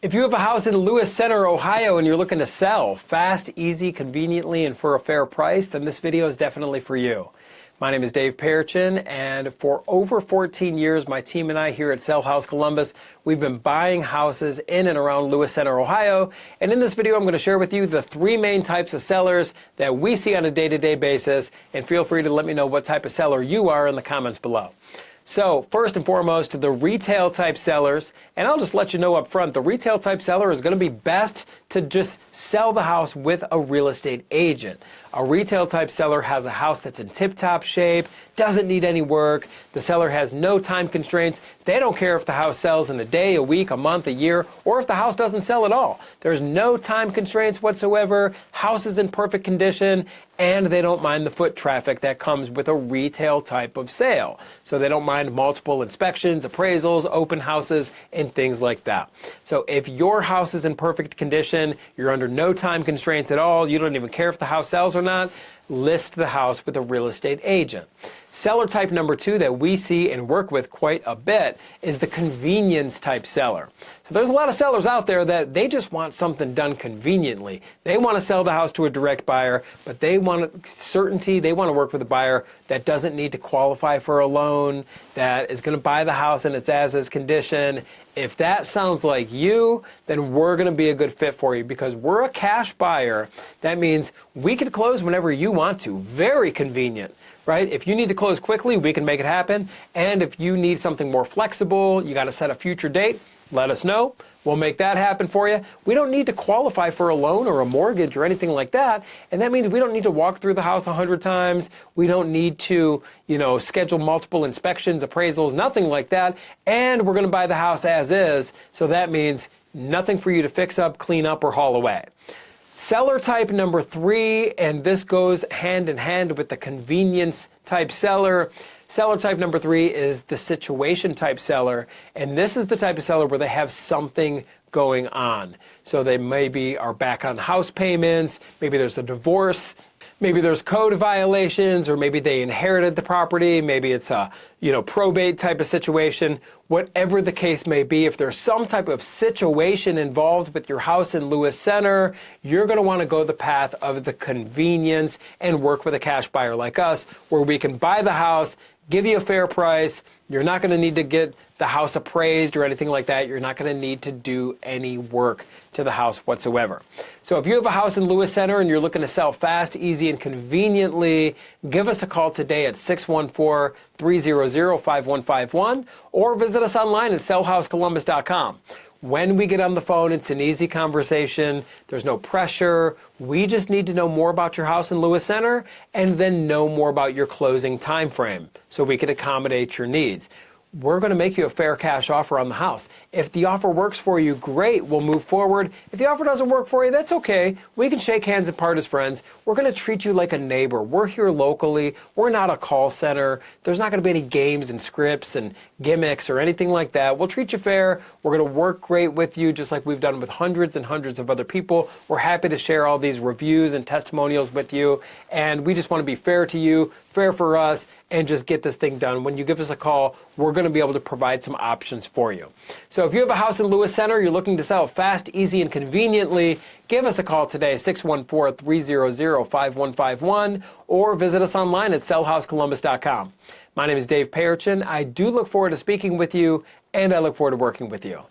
If you have a house in Lewis Center, Ohio, and you're looking to sell fast, easy, conveniently, and for a fair price, then this video is definitely for you. My name is Dave Perichin, and for over 14 years, my team and I here at Sell House Columbus, we've been buying houses in and around Lewis Center, Ohio. And in this video, I'm going to share with you the three main types of sellers that we see on a day-to-day basis. And feel free to let me know what type of seller you are in the comments below. So first and foremost, the retail type sellers, and I'll just let you know up front, the retail type seller is going to be best to just sell the house with a real estate agent. A retail type seller has a house that's in tip-top shape, doesn't need any work, the seller has no time constraints, they don't care if the house sells in a day, a week, a month, a year, or if the house doesn't sell at all. There's no time constraints whatsoever, house is in perfect condition, and they don't mind the foot traffic that comes with a retail type of sale. So they don't mind multiple inspections, appraisals, open houses, and things like that. So if your house is in perfect condition, you're under no time constraints at all, you don't even care if the house sells or not, list the house with a real estate agent. Seller type number two that we see and work with quite a bit is the convenience type seller. So there's a lot of sellers out there that they just want something done conveniently. They want to sell the house to a direct buyer, but they want certainty. They want to work with a buyer that doesn't need to qualify for a loan, that is going to buy the house in its as-is condition. If that sounds like you, then we're going to be a good fit for you because we're a cash buyer. That means we can close whenever you want to. Very convenient, right? If you need to close quickly, we can make it happen. And if you need something more flexible, you got to set a future date, let us know. We'll make that happen for you. We don't need to qualify for a loan or a mortgage or anything like that. And that means we don't need to walk through the house 100 times. We don't need to, schedule multiple inspections, appraisals, nothing like that. And we're going to buy the house as is. So that means nothing for you to fix up, clean up, or haul away. Seller type number three, and this goes hand in hand with the convenience type seller. Seller type number three is the situation type seller, and this is the type of seller where they have something going on. So they maybe are back on house payments, maybe there's a divorce, maybe there's code violations, or maybe they inherited the property, maybe it's a probate type of situation. Whatever the case may be, if there's some type of situation involved with your house in Lewis Center, you're going to want to go the path of the convenience and work with a cash buyer like us, where we can buy the house, give you a fair price. You're not going to need to get the house appraised or anything like that. You're not going to need to do any work to the house whatsoever. So if you have a house in Lewis Center and you're looking to sell fast, easy, and conveniently, give us a call today at 614-300-5151 or visit us online at sellhousecolumbus.com. When we get on the phone, it's an easy conversation. There's no pressure. We just need to know more about your house in Lewis Center and then know more about your closing time frame so we can accommodate your needs. We're going to make you a fair cash offer on the house. If the offer works for you, great, we'll move forward. If the offer doesn't work for you, that's okay. We can shake hands and part as friends. We're going to treat you like a neighbor. We're here locally. We're not a call center. There's not going to be any games and scripts and gimmicks or anything like that. We'll treat you fair. We're going to work great with you just like we've done with hundreds and hundreds of other people. We're happy to share all these reviews and testimonials with you. And we just want to be fair to you, fair for us, and just get this thing done. When you give us a call, we're going to be able to provide some options for you. So if you have a house in Lewis Center, you're looking to sell fast, easy, and conveniently, give us a call today, 614-300-5151, or visit us online at sellhousecolumbus.com. My name is Dave Perichin. I do look forward to speaking with you, and I look forward to working with you.